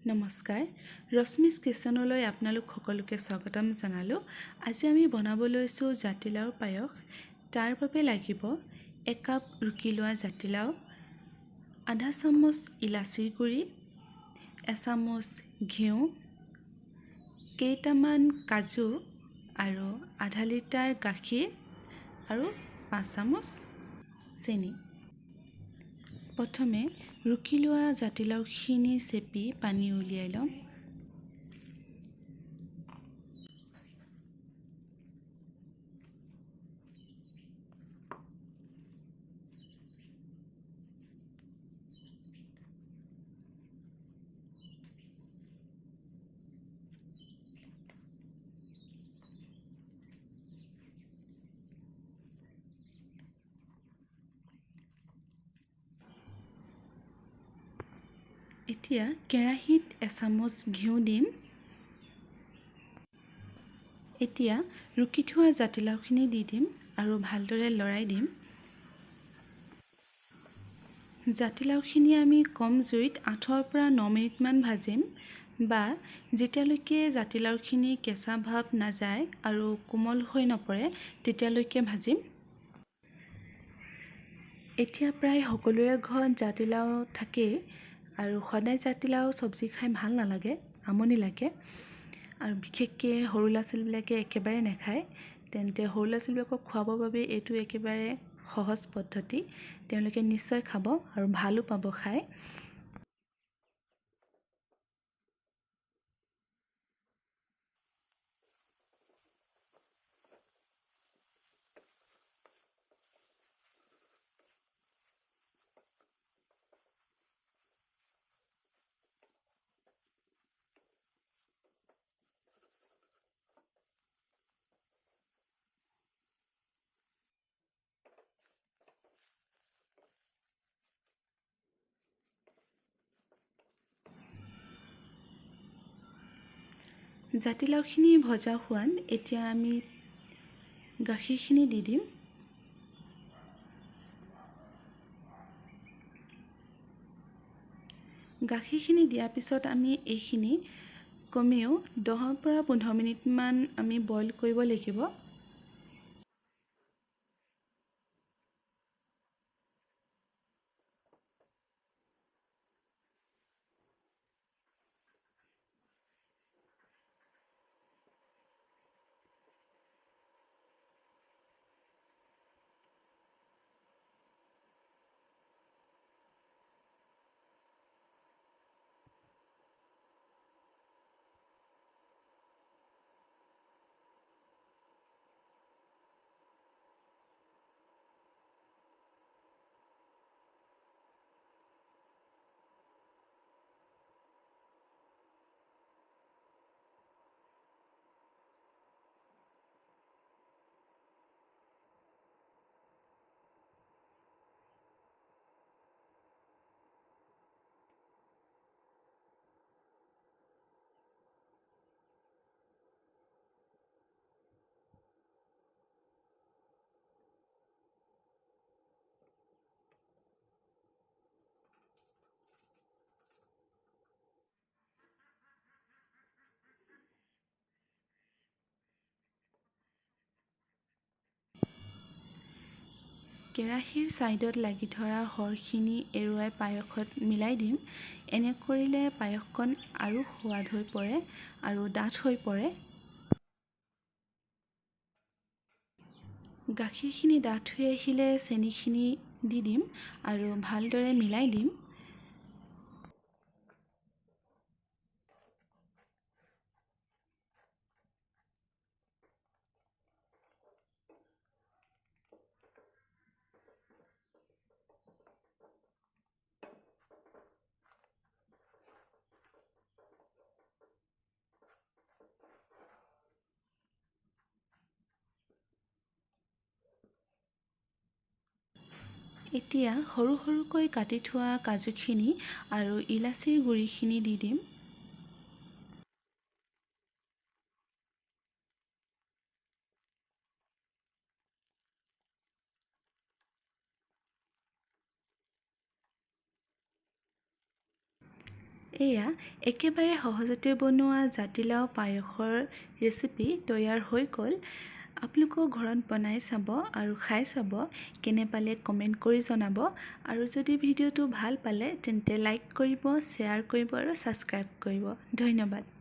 নমস্কাৰ, ৰশ্মিছ কিচেনলৈ আপোনালোক সকলোকে স্বাগতম জনালোঁ। আজি আমি বনাব লৈছোঁ জাতিলাওৰ পায়স। তাৰ বাবে লাগিব 1 কাপ ৰুকি লোৱা জাতিলাও, আধা চামুচ ইলাচিৰ গুড়ি, এচামুচ ঘিউ, কেইটামান কাজু আৰু আধা লিটাৰ গাখীৰ আৰু 5 চামুচ চেনি। প্ৰথমে ৰুকি লোৱা জাতিলাওখিনি চেপি পানী উলিয়াই ল'ম। এতিয়া কেৰাহীত এচামুচ ঘিউ দিম। এতিয়া ৰুকি থোৱা জাতিলাওখিনি দি দিম আৰু ভালদৰে লৰাই দিম। জাতিলাওখিনি আমি কম জুইত 8 পৰা 9 মিনিটমান ভাজিম বা যেতিয়ালৈকে জাতিলাওখিনি কেঁচা ভাৱ নাযায় আৰু কোমল হৈ নপৰে তেতিয়ালৈকে ভাজিম। এতিয়া প্ৰায় সকলোৰে ঘৰত জাতিলাও থাকেই আৰু সদায় জাতিলাও চব্জি খাই ভাল নালাগে, আমনি লাগে আৰু বিশেষকৈ সৰু ল'ৰা ছোৱালীবিলাকে একেবাৰে নাখায়। তেন্তে সৰু ল'ৰা ছোৱালীবিলাকক খুৱাবৰ বাবে এইটো একেবাৰে সহজ পদ্ধতি। তেওঁলোকে নিশ্চয় খাব আৰু ভালো পাব খাই। জাতিলাওখিনি ভজা হোৱাত এতিয়া আমি গাখীৰখিনি দি দিম। গাখীৰখিনি দিয়াৰ পিছত আমি এইখিনি কমেও 10 পৰা 15 মিনিটমান আমি বইল কৰিব লাগিব। কেৰাহীৰ ছাইডত লাগি ধৰা সৰখিনি এৰুৱাই পায়সত মিলাই দিম। এনে কৰিলে পায়সকণ আৰু সোৱাদ হৈ পৰে আৰু ডাঠ হৈ পৰে। গাখীৰখিনি ডাঠ হৈ আহিলে চেনিখিনি দি দিম আৰু ভালদৰে মিলাই দিম। এতিয়া সৰু সৰুকৈ কাটি থোৱা কাজুখিনি আৰু ইলাচিৰ গুড়িখিনি দি দিম। এয়া একেবাৰে সহজতে বনোৱা জাতিলাও পায়সৰ ৰেচিপি তৈয়াৰ হৈ গ'ল। আপোনালোকেও ঘৰত বনাই চাব আৰু খাই চাব, কেনে পালে কমেণ্ট কৰি জনাব। আৰু যদি ভিডিঅ'টো ভাল পালে তেন্তে লাইক কৰিব, শ্বেয়াৰ কৰিব আৰু ছাবস্ক্ৰাইব কৰিব। ধন্যবাদ।